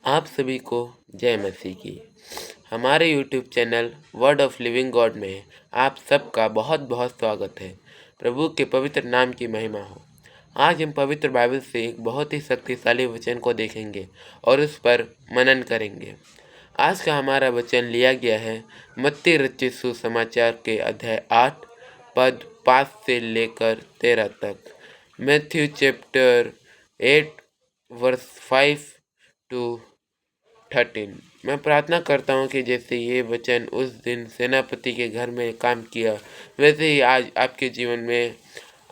आप सभी को जय मसीह की। हमारे YouTube channel word of living God में आप सबका बहुत बहुत स्वागत है। प्रभु के पवित्र नाम की महिमा हो। आज हम पवित्र बाइबल से एक बहुत ही शक्तिशाली वचन को देखेंगे और उस पर मनन करेंगे। आज का हमारा वचन लिया गया है मत्ती रचित सुसमाचार के अध्याय 8 पद 5 से लेकर 13 तक। Matthew chapter 8 verse 5 to 13। मैं प्रार्थना करता हूँ कि जैसे ये वचन उस दिन सेनापति के घर में काम किया, वैसे ही आज आपके जीवन में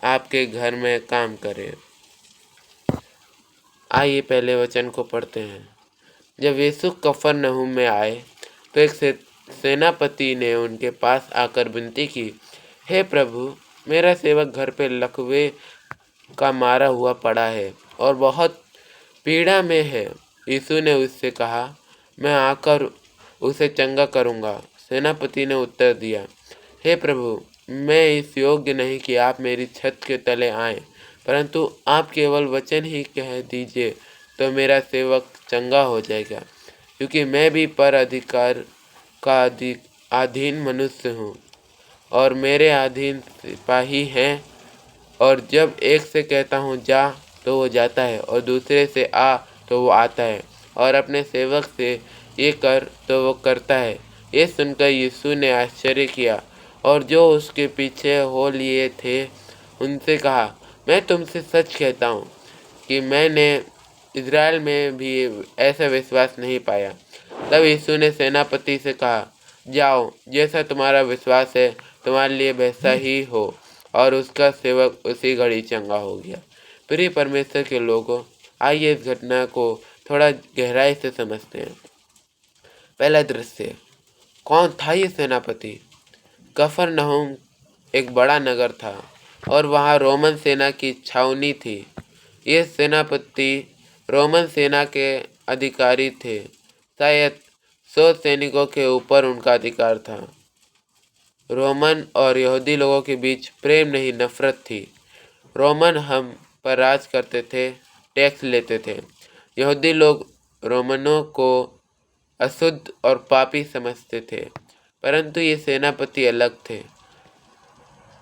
आपके घर में काम करे। आइए पहले वचन को पढ़ते हैं। जब यीशु कफरनहूम में आए तो एक सेनापति ने उनके पास आकर विनती की, हे प्रभु, मेरा सेवक घर पे लकवे का मारा हुआ पड़ा है और बहुत पीड़ा में है। यीशु ने उससे कहा, मैं आकर उसे चंगा करूँगा। सेनापति ने उत्तर दिया, हे प्रभु, मैं इस योग्य नहीं कि आप मेरी छत के तले आएं, परंतु आप केवल वचन ही कह दीजिए तो मेरा सेवक चंगा हो जाएगा, क्योंकि मैं भी पर अधिकार का अधीन मनुष्य हूँ और मेरे अधीन सिपाही हैं। और जब एक से कहता हूँ जा तो वो जाता है, और दूसरे से आ तो वो आता है, और अपने सेवक से ये कर तो वो करता है। ये सुनकर यीशु ने आश्चर्य किया और जो उसके पीछे हो लिए थे उनसे कहा, मैं तुमसे सच कहता हूँ कि मैंने इज़राइल में भी ऐसा विश्वास नहीं पाया। तब यीशु ने सेनापति से कहा, जाओ, जैसा तुम्हारा विश्वास है तुम्हारे लिए वैसा ही हो। और उसका सेवक उसी घड़ी चंगा हो गया। प्रिय परमेश्वर के लोगों, आइए इस घटना को थोड़ा गहराई से समझते हैं। पहला दृश्य, कौन था ये सेनापति? कफरनहूम एक बड़ा नगर था और वहाँ रोमन सेना की छावनी थी। ये सेनापति रोमन सेना के अधिकारी थे। शायद 100 सैनिकों के ऊपर उनका अधिकार था। रोमन और यहूदी लोगों के बीच प्रेम नहीं, नफरत थी। रोमन हम पर राज करते थे, टैक्स लेते थे। यहूदी लोग रोमनों को अशुद्ध और पापी समझते थे, परंतु ये सेनापति अलग थे।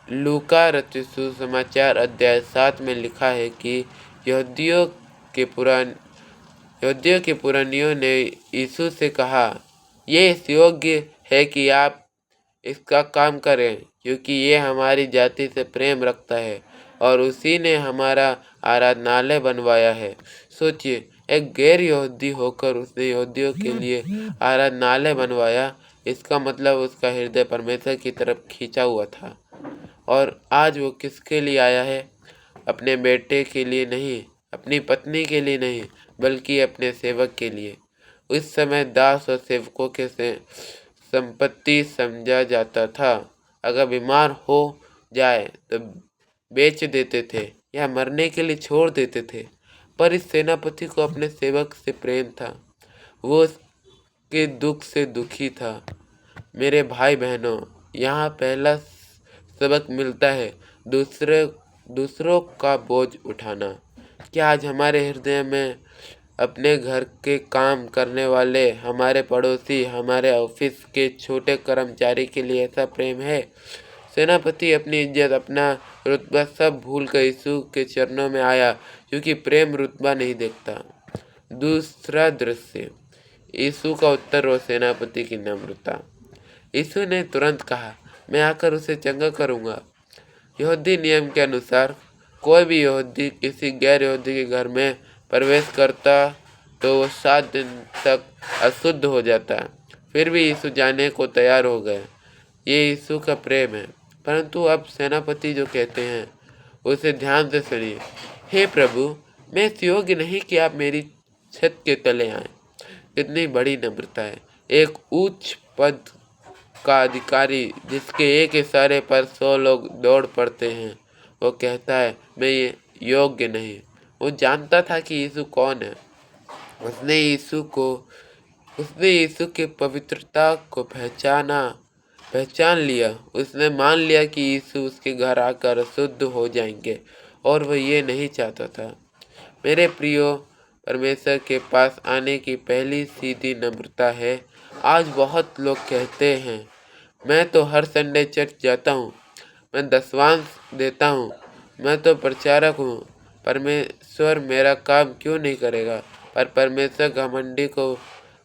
लूका रचित सुसमाचार अध्याय 7 में लिखा है कि यहूदियों के पुरानियों ने यीशु से कहा, ये इस योग्य है कि आप इसका काम करें, क्योंकि ये हमारी जाति से प्रेम रखता है और उसी ने हमारा आराधनालय बनवाया है। सोचिए, एक गैर यहूदी होकर उसने यहूदियों के लिए आराधनालय बनवाया। इसका मतलब उसका हृदय परमेश्वर की तरफ खींचा हुआ था। और आज वो किसके लिए आया है? अपने बेटे के लिए नहीं, अपनी पत्नी के लिए नहीं, बल्कि अपने सेवक के लिए। उस समय दास और सेवकों के संपत्ति समझा जाता था। अगर बीमार हो जाए तो बेच देते थे या मरने के लिए छोड़ देते थे। पर इस सेनापति को अपने सेवक से प्रेम था। वो उसके दुख से दुखी था। मेरे भाई बहनों, यहाँ पहला सबक मिलता है दूसरों का बोझ उठाना। क्या आज हमारे हृदय में अपने घर के काम करने वाले, हमारे पड़ोसी, हमारे ऑफिस के छोटे कर्मचारी के लिए ऐसा प्रेम है? सेनापति अपनी इज्जत, अपना रुतबा सब भूल कर यीशु के चरणों में आया, क्योंकि प्रेम रुतबा नहीं देखता। दूसरा दृश्य, यीशु का उत्तर और सेनापति की नम्रता। यीशु ने तुरंत कहा, मैं आकर उसे चंगा करूँगा। यहूदी नियम के अनुसार कोई भी यहूदी किसी गैर यहूदी के घर में प्रवेश करता तो वो 7 दिन तक अशुद्ध हो जाता। फिर भी यीशु जाने को तैयार हो गए। ये यीशु का प्रेम है। परंतु अब सेनापति जो कहते हैं उसे ध्यान से सुनिए। हे प्रभु, मैं इस योग्य नहीं कि आप मेरी छत के तले आएं। कितनी बड़ी नम्रता है। एक उच्च पद का अधिकारी जिसके एक इशारे पर 100 लोग दौड़ पड़ते हैं, वो कहता है, मैं ये योग्य नहीं। वो जानता था कि यीशु कौन है। उसने यीशु के पवित्रता को पहचान लिया। उसने मान लिया कि यीशु उसके घर आकर शुद्ध हो जाएंगे, और वह ये नहीं चाहता था। मेरे प्रियो, परमेश्वर के पास आने की पहली सीधी नम्रता है। आज बहुत लोग कहते हैं, मैं तो हर संडे चर्च जाता हूँ, मैं दसवांश देता हूँ, मैं तो प्रचारक हूँ, परमेश्वर मेरा काम क्यों नहीं करेगा? पर परमेश्वर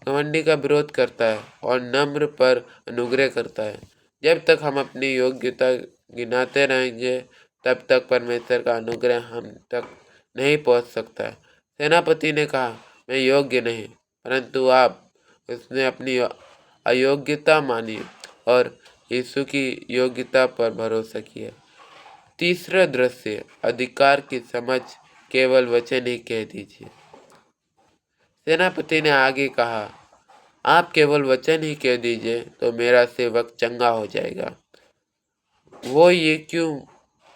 घमंडी का विरोध करता है और नम्र पर अनुग्रह करता है। जब तक हम अपनी योग्यता गिनाते रहेंगे, तब तक परमेश्वर का अनुग्रह हम तक नहीं पहुंच सकता है। सेनापति ने कहा, मैं योग्य नहीं, परंतु आप। उसने अपनी अयोग्यता मानी और यीशु की योग्यता पर भरोसा किया। तीसरा दृश्य, अधिकार की समझ, केवल वचन ही कह दीजिए। सेनापति ने आगे कहा, आप केवल वचन ही कह दीजिए तो मेरा सेवक चंगा हो जाएगा। वो ये क्यों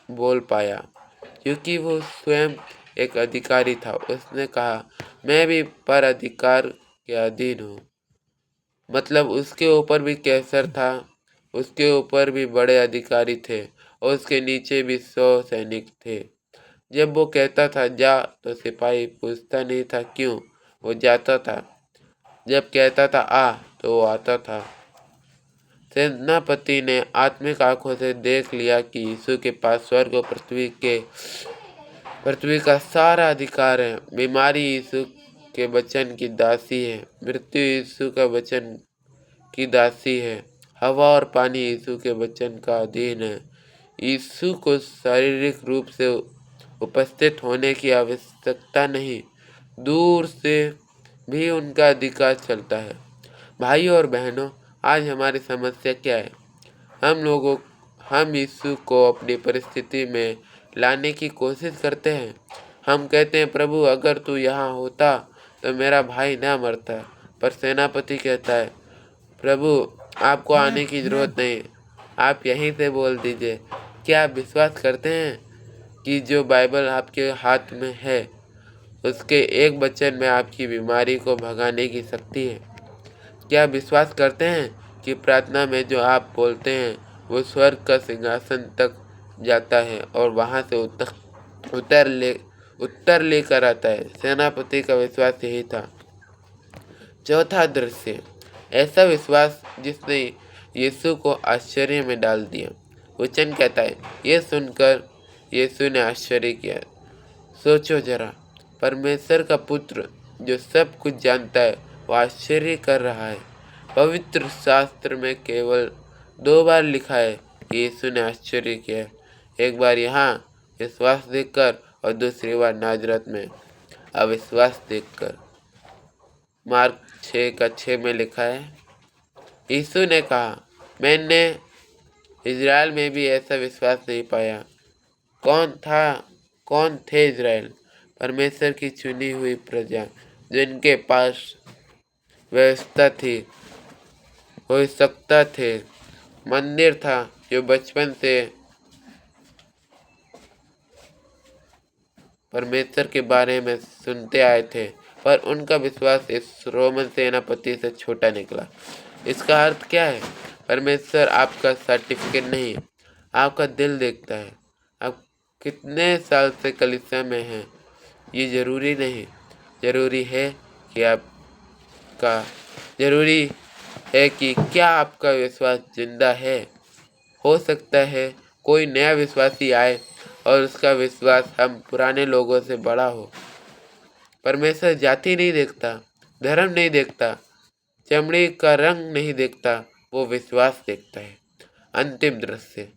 बोल पाया? क्योंकि वो स्वयं एक अधिकारी था। उसने कहा, मैं भी पर अधिकार के अधीन हूँ। मतलब उसके ऊपर भी कैसर था, उसके ऊपर भी बड़े अधिकारी थे और उसके नीचे भी 100 सैनिक थे। जब वो कहता था जा, तो सिपाही पूछता नहीं था क्यों, वो जाता था। जब कहता था आ, तो वो आता था। सेनापति ने आत्मिक आंखों से देख लिया कि यीशु के पास स्वर्ग और पृथ्वी का सारा अधिकार है। बीमारी यीशु के वचन की दासी है, मृत्यु यीशु का वचन की दासी है, हवा और पानी यीशु के वचन का अधीन है। यीशु को शारीरिक रूप से उपस्थित होने की आवश्यकता नहीं, दूर से भी उनका अधिकार चलता है। भाइयों और बहनों, आज हमारी समस्या क्या है? हम यीशु को अपनी परिस्थिति में लाने की कोशिश करते हैं। हम कहते हैं, प्रभु अगर तू यहाँ होता तो मेरा भाई ना मरता। पर सेनापति कहता है, प्रभु आपको आने की जरूरत नहीं, आप यहीं से बोल दीजिए। क्या आप विश्वास करते हैं कि जो बाइबल आपके हाथ में है, उसके एक वचन में आपकी बीमारी को भगाने की शक्ति है? क्या आप विश्वास करते हैं कि प्रार्थना में जो आप बोलते हैं वो स्वर्ग का सिंहासन तक जाता है और वहाँ से उत्तर लेकर आता है? सेनापति का विश्वास यही था। चौथा दृश्य, ऐसा विश्वास जिसने यीशु को आश्चर्य में डाल दिया। वचन कहता है, ये सुनकर यीशु ने आश्चर्य किया। सोचो जरा, परमेश्वर का पुत्र जो सब कुछ जानता है, वो आश्चर्य कर रहा है। पवित्र शास्त्र में केवल 2 बार लिखा है कि यीशु ने आश्चर्य किया। एक बार यहाँ विश्वास देखकर और दूसरी बार नाजरत में अविश्वास देखकर। मार्क 6:6 में लिखा है, यीशु ने कहा, मैंने इज़राइल में भी ऐसा विश्वास नहीं पाया। कौन थे इज़राइल? परमेश्वर की चुनी हुई प्रजा, जिनके पास व्यवस्था थी, हो सकता थे, मंदिर था, जो बचपन से परमेश्वर के बारे में सुनते आए थे, पर उनका विश्वास इस रोमन सेनापति से छोटा निकला। इसका अर्थ क्या है? परमेश्वर आपका सर्टिफिकेट नहीं, आपका दिल देखता है। आप कितने साल से कलीसिया में हैं, ये जरूरी नहीं। जरूरी है कि क्या आपका विश्वास जिंदा है। हो सकता है कोई नया विश्वासी आए और उसका विश्वास हम पुराने लोगों से बड़ा हो। परमेश्वर जाति नहीं देखता, धर्म नहीं देखता, चमड़ी का रंग नहीं देखता, वो विश्वास देखता है। अंतिम दृश्य,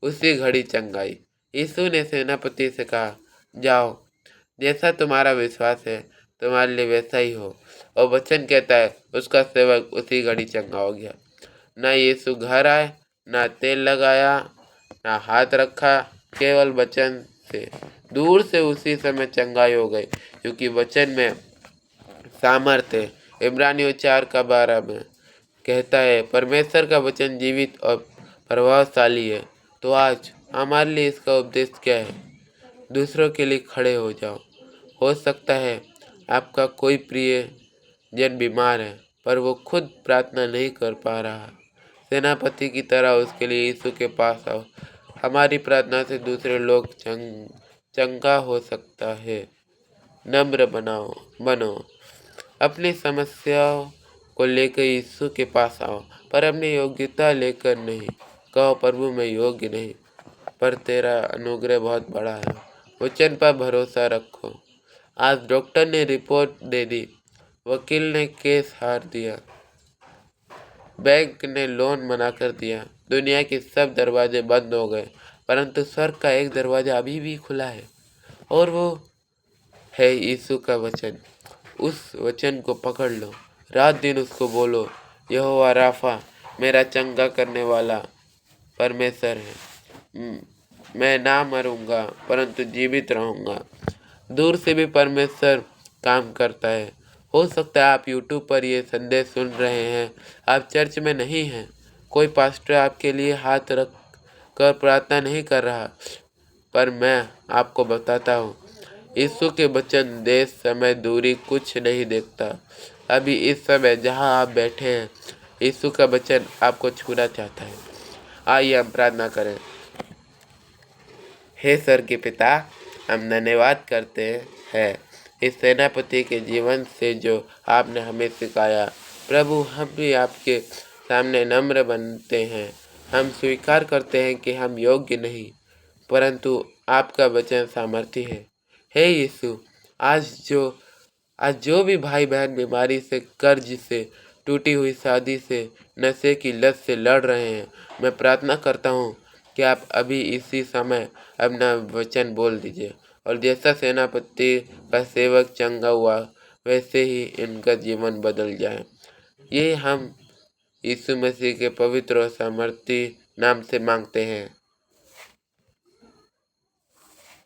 उसी घड़ी चंगाई। यीशु ने सेनापति से कहा, जाओ, जैसा तुम्हारा विश्वास है तुम्हारे लिए वैसा ही हो। और वचन कहता है, उसका सेवक उसी घड़ी चंगा हो गया। ना यीशु घर आए, ना तेल लगाया, ना हाथ रखा, केवल वचन से दूर से उसी समय चंगाई हो गई, क्योंकि वचन में सामर्थ्य है। इब्रानियों 4:12 में कहता है, परमेश्वर का वचन जीवित और प्रभावशाली है। तो आज हमारे लिए इसका उपदेश क्या है? दूसरों के लिए खड़े हो जाओ। हो सकता है आपका कोई प्रिय जन बीमार है, पर वो खुद प्रार्थना नहीं कर पा रहा। सेनापति की तरह उसके लिए यीशु के पास आओ। हमारी प्रार्थना से दूसरे लोग चंगा हो सकता है। नम्र बनो। अपनी समस्याओं को लेकर यीशु के पास आओ, पर अपनी योग्यता लेकर नहीं। कहो, प्रभु मैं योग्य नहीं, पर तेरा अनुग्रह बहुत बड़ा है। वचन पर भरोसा रखो। आज डॉक्टर ने रिपोर्ट दे दी, वकील ने केस हार दिया, बैंक ने लोन मना कर दिया, दुनिया के सब दरवाजे बंद हो गए, परंतु स्वर्ग का एक दरवाजा अभी भी खुला है, और वो है यीशु का वचन। उस वचन को पकड़ लो, रात दिन उसको बोलो, यहोवा राफा, मेरा चंगा करने वाला परमेश्वर है। मैं ना मरूंगा परंतु जीवित रहूंगा। दूर से भी परमेश्वर काम करता है। हो सकता है आप यूट्यूब पर ये संदेश सुन रहे हैं, आप चर्च में नहीं हैं, कोई पास्टर आपके लिए हाथ रख कर प्रार्थना नहीं कर रहा, पर मैं आपको बताता हूँ, यीशु के वचन देश समय दूरी कुछ नहीं देखता। अभी इस समय जहाँ आप बैठे हैं, यीशु का वचन आपको छूना चाहता है। आइए हम प्रार्थना करें। हे स्वर्ग के पिता, हम धन्यवाद करते हैं इस सेनापति के जीवन से जो आपने हमें सिखाया। प्रभु, हम भी आपके सामने नम्र बनते हैं। हम स्वीकार करते हैं कि हम योग्य नहीं, परंतु आपका वचन सामर्थ्य है। हे यीशु, आज जो भी भाई बहन बीमारी से, कर्ज से, टूटी हुई शादी से, नशे की लत से लड़ रहे हैं, मैं प्रार्थना करता हूँ कि आप अभी इसी समय अपना वचन बोल दीजिए, और जैसा सेनापति का सेवक चंगा हुआ, वैसे ही इनका जीवन बदल जाए। ये हम यीशु मसीह के पवित्र और सामर्थी नाम से मांगते हैं,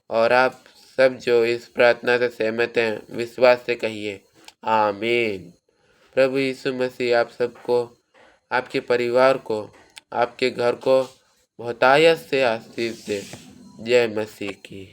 और आप सब जो इस प्रार्थना से सहमत हैं, विश्वास से कहिए आमीन। प्रभु यीशु मसीह आप सबको, आपके परिवार को, आपके घर को बहुतायत से आशीष दे। जय मसीह की।